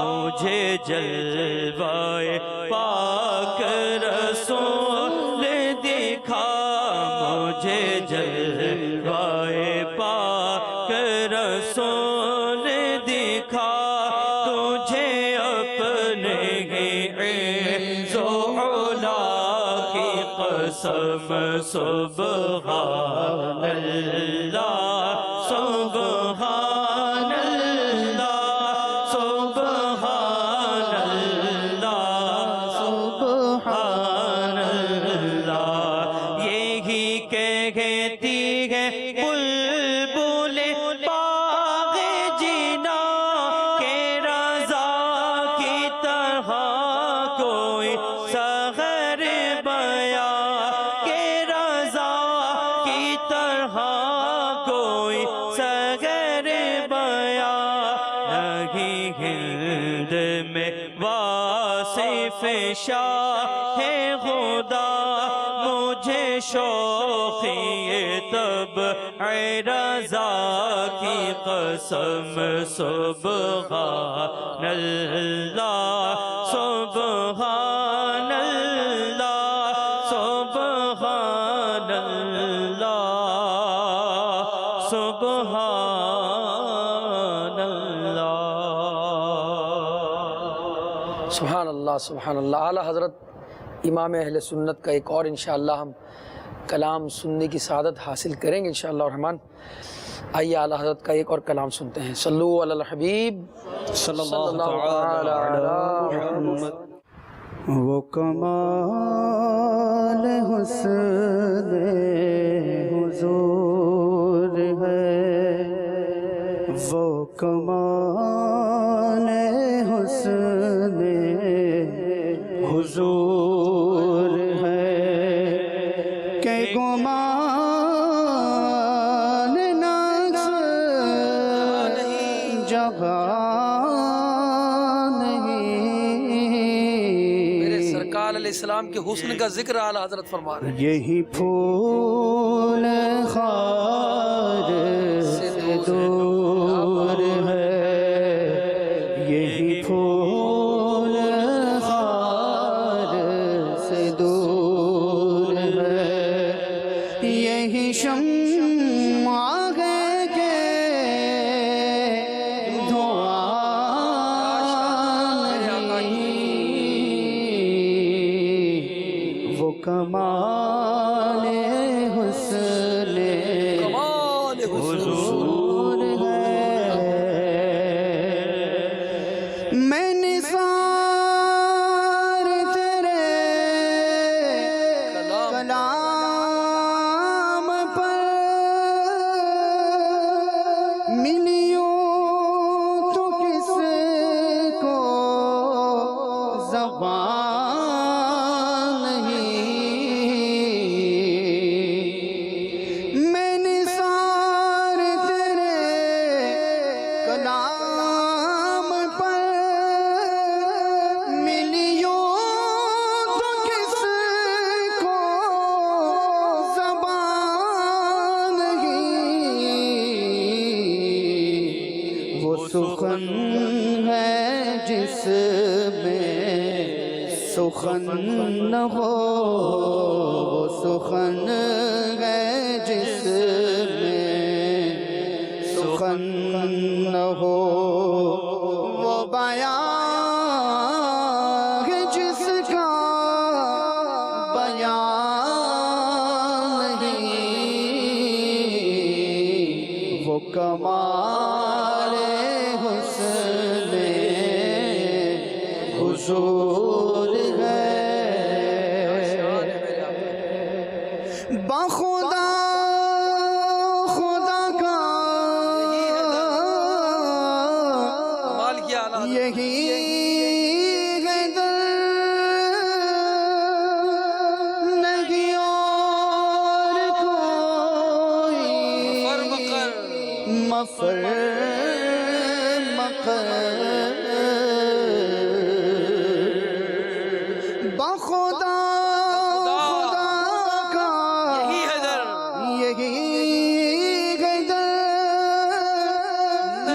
مجھے جلوائے پاک رسول دکھا مجھے جلوائے پاک رسول دکھا تجھے اپنے ہی عز و علا کی قسم سبحان اللہ سبحان اللہ سبحان اللہ سبحان اللہ یہی کہتی ہے بلبل باغ جینا کہ رضا کی طرح کوئی سحر بیاں کہ رضا کی طرح کوئی سحر بیاں نہیں ہند میں واصف شاہ خدا مجھے شوقی تب رضا کی قسم سبحان اللہ سبحان اللہ سبحان اللہ سبحان اللہ سبحان اللہ سبحان اللہ۔ اعلیٰ حضرت امام اہل سنت کا ایک اور انشاءاللہ ہم کلام سننے کی سعادت حاصل کریں گے انشاءاللہ الرحمن۔ آئیے اعلیٰ حضرت کا ایک اور کلام سنتے ہیں۔ صلو علی الحبیب صلی اللہ تعالی علی محمد۔ وہ کمال حسن حضور ہے وہ کمال حسن حضور ہے کہ گمان نقص جگہ میرے سرکار علیہ السلام کے حسن کا ذکر اعلیٰ حضرت فرما رہے ہیں۔ یہی پھول خار سے دور ہے یہی پھول خار سے دور ہے یہی شمع ہے کہ دعا نہیں وہ کمال حسن کمال حضور ہے میں نثار تیرے کلام پر ملیوں تو کس کو زبان نہیں میں نثار تیرے کلام پر ملیوں تو کس کو زبان نہیں وہ سخن ہے جس میں سخن نہ ہو وہ سخن ہے جس میں سخن نہ ہو وہ بیان ہے جس کا بیان نہیں وہ کمال حضور ہے بخدا خدا کا کمال کیا اللہ یہی ہے در نہیں اور کوئی مفر مقر بخدا خدا کا یہی ہے در یہی ہے در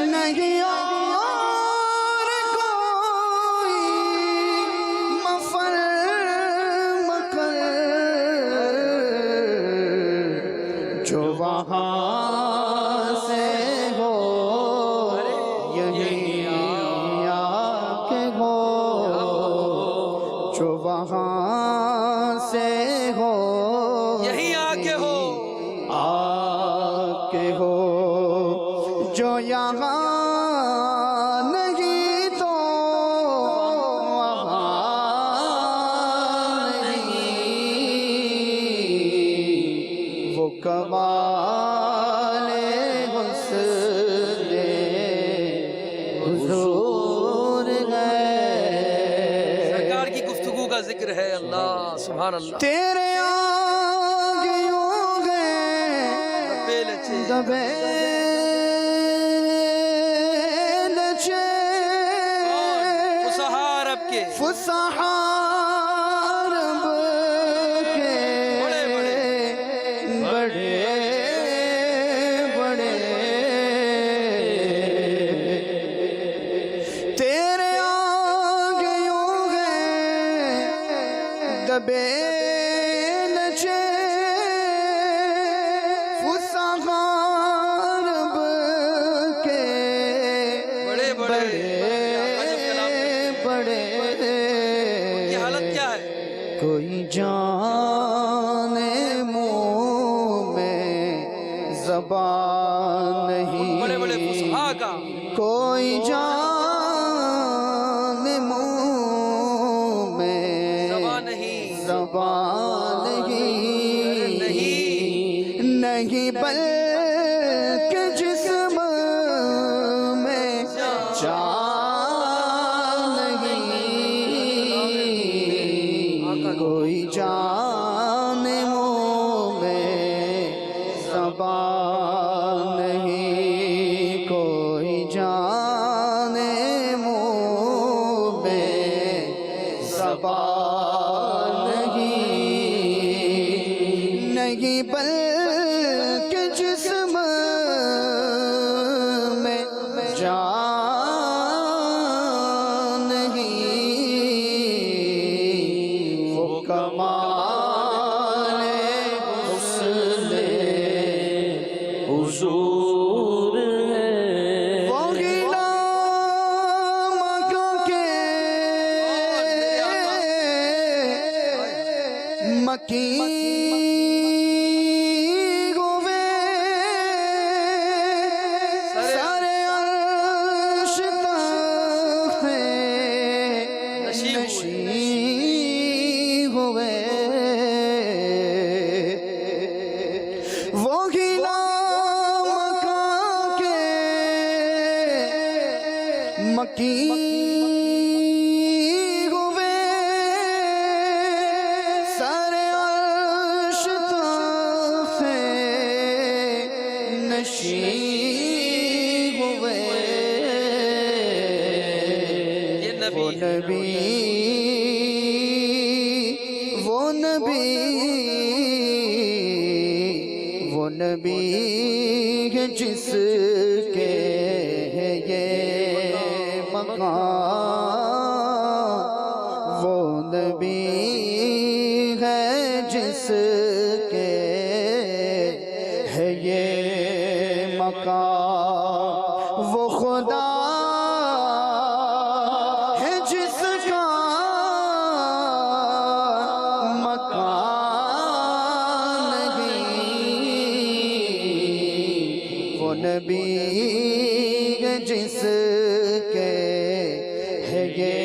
نہیں اور کوئی مفر مقر جو وہاں سے ہو یہی آ کے ہو جو وہاں سے ہو یہی آ کے ہو آ کے ہو جو یہاں نہیں تو وہاں نہیں وہ کمال حسن حضور ہے سرکار کی گفتگو کا ذکر ہے اللہ سبحان اللہ تیرے آگے ہو گئے بے لچے دبے لچے فصحاء عرب کے فصحاء عرب کے بڑے بڑے بڑے تیرے آگے ہو گئے دبے لچے فصحاء عرب کے بڑے بڑے عجب کلام بڑے کی حالت کیا ہے کوئی جان منہ میں زبان نہیں بڑے بڑے فصحاء کا کوئی جان منہ میں زبان نہیں زبان نہیں نہیں بلکہ جسم میں جان نہیں کوئی جان منہ میں زبان نہیں کوئی جان منہ میں زبان نہیں بلکہ جسم میں جان نہیں وہ کمال حسن حضور ہے وہ غلام کے مکی ہوئے سارے عرش تخت نشین ہوئے وہ غلام کے مکی ہوئے سارے عرش تخت نشین ہوئے یہ وہ نبی نبی وہ نبی وہ نبی ہے جس کے ہے یہ مقام وہ نبی ہے جس کے ہے یہ مقام وہ خدا ہے جس کا مکان نہیں وہ نبی ہے جس کے ہے یہ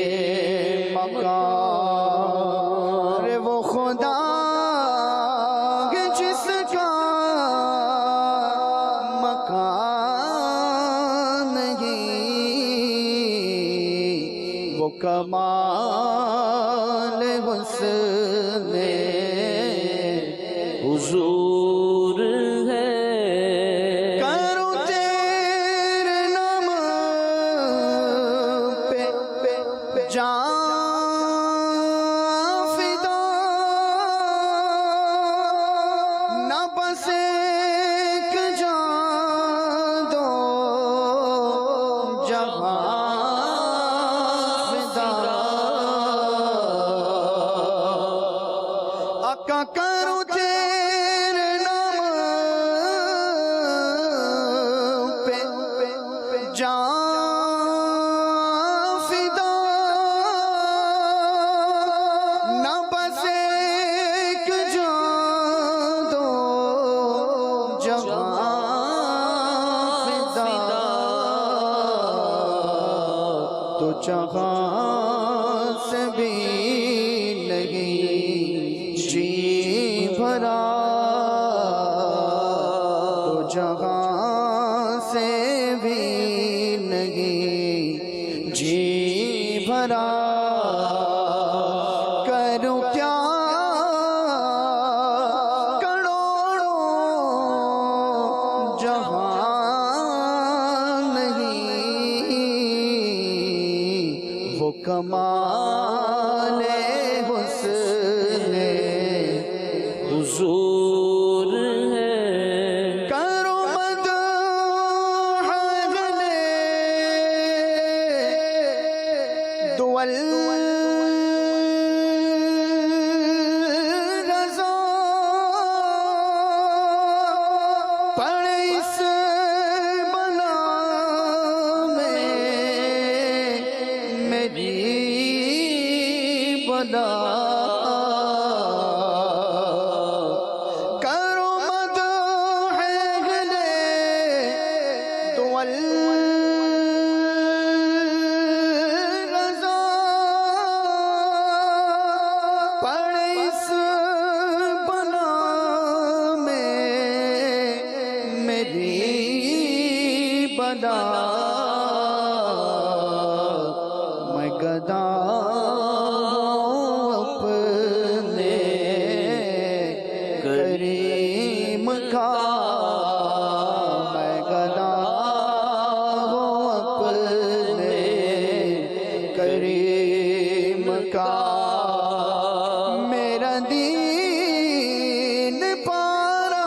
وہ کمال حسن حضور ہے کرو تیرے نام پہ جان فدا نہ بس ایک جان دو جہاں فدا آقا کرو تیرے نام پہ جان فدا نہ بس ایک جان دو جہاں فدا تو جہاں سے بھی نہیں جی بھرا تو جہاں سے بھی نہیں جی بھرا کروں کیا کروڑوں جہاں نہیں وہ کمال حسن حضور ہے کرو مدح اگلے دول رضا پڑے اس بلا میں میری بلا کرو مدح اگلے دول رضا پڑے اس بلا میں میری بلا میں گدا اپنے کریم کا میں گدا ہوں اپنے کریم کا میرا دین پارا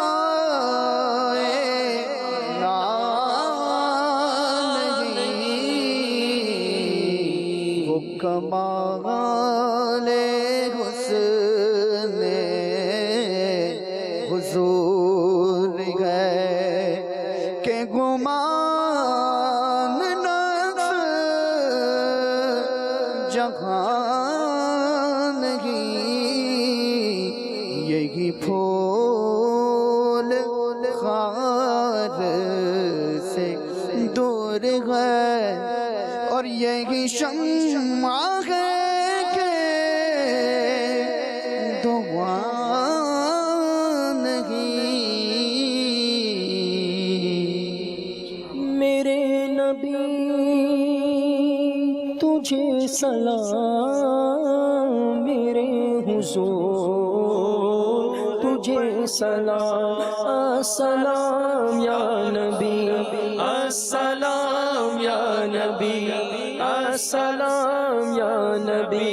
نہیں وہ کمال حسن حضور ہے کہ گمان نفس جہاں نہیں یہی پھول خار سے دور ہے اور یہی شمع ہے کہ دعا نہیں میرے نبی تجھے سلام میرے حضور تجھے سلام السلام یا نبی السلام یا نبی السلام یا نبی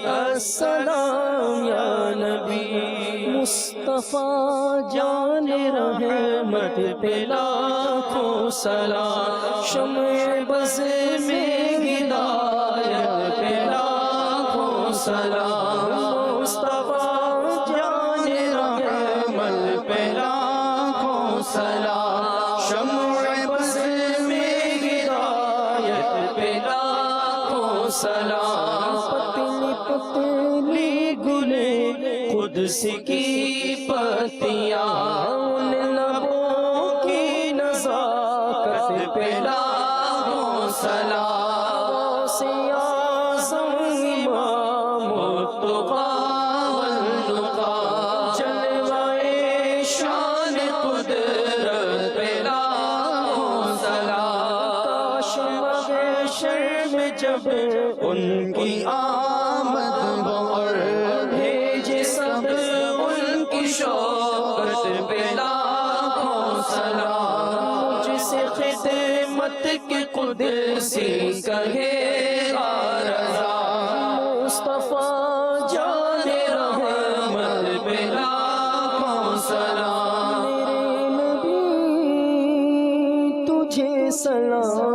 السلام یا نبی مصطفیٰ جان رحمت پہ لاکھوں سلام شمع بز میں ہدایت پہ لاکھوں سلام مصطفیٰ جان رحمت پہ لاکھوں سلام شمع بز میں ہدایت پہ لاکھوں سلام پتلی پتلی گلے قدس کی پتیاں ان لبوں کی نزاکت پہ لاکھوں سلام سے اعظم امام التقیٰ والنقیٰ جلوۂ شان قدرت پہ لاکھوں سلام کاش مغ شرم میں جب ان کی آمد ہو اور بھیجے سب ان کی شوقت پہ لاکھوں سلام، مجھ سے خدمت کی قدسی کہے گا رضا، مصطفیٰ جان رحمت پہ لاکھوں سلام، میرے نبی تجھے سلام،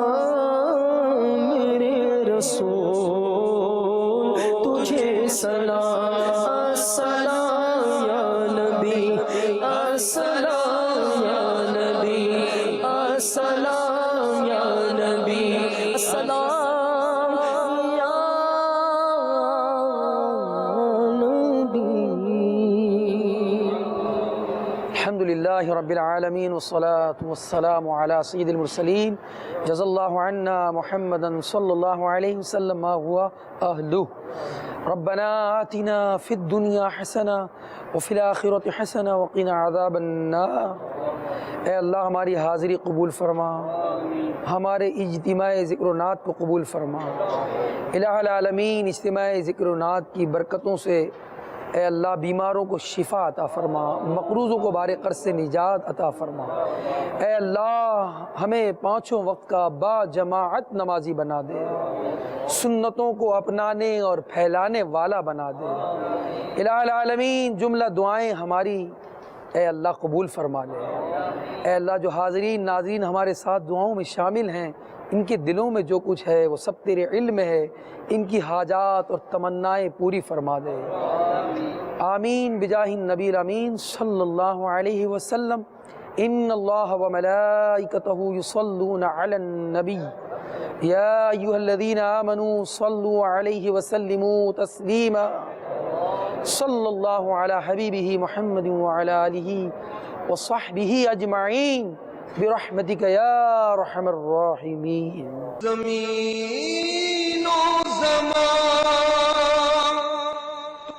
میرے رسول تجھے سلام، السلام یا نبی، السلام یا نبی، السلام یا نبی، السلام یا نبی۔ الحمد لله رب العالمين والصلاة والسلام على سيد المرسلين جزا الله عنا محمدا صلى الله عليه وسلم ما هو أهله ربنا آتنا في الدنيا حسنة وفي الآخرة حسنة وقنا عذاب النار۔ اے اللہ ہماری حاضری قبول فرما، ہمارے اجتماع ذکر و نعت کو قبول فرما۔ الہ العالمین اجتماع ذکر و نعت کی برکتوں سے اے اللہ بیماروں کو شفا عطا فرما، مقروضوں کو بار قرض سے نجات عطا فرما۔ اے اللہ ہمیں پانچوں وقت کا با جماعت نمازی بنا دے، سنتوں کو اپنانے اور پھیلانے والا بنا دے۔ الہ العالمین جملہ دعائیں ہماری اے اللہ قبول فرما لے۔ اے اللہ جو حاضرین ناظرین ہمارے ساتھ دعاؤں میں شامل ہیں، ان کے دلوں میں جو کچھ ہے وہ سب تیرے علم میں ہے، ان کی حاجات اور تمنائیں پوری فرما دے۔ آمین بجاہ النبی الامین صلی اللہ علیہ وسلم۔ ان اللہ وملائکتہ یصلون علی النبی یا ایھا الذین آمنوا صلوا علیہ وسلموا تسلیما، صلی اللہ علی حبیبہ محمد وعلی آلہ وصحبہ اجمعین برحمتک یا ارحم الراحمین۔ زمین و زمان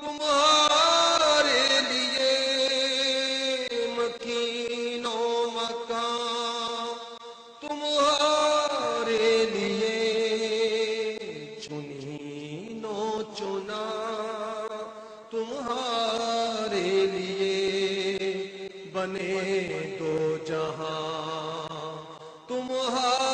تمہارے لیے، مکین و مکان تمہارے لیے، چنین و چنا تمہارے لیے، بنے دو جہاں تمہارے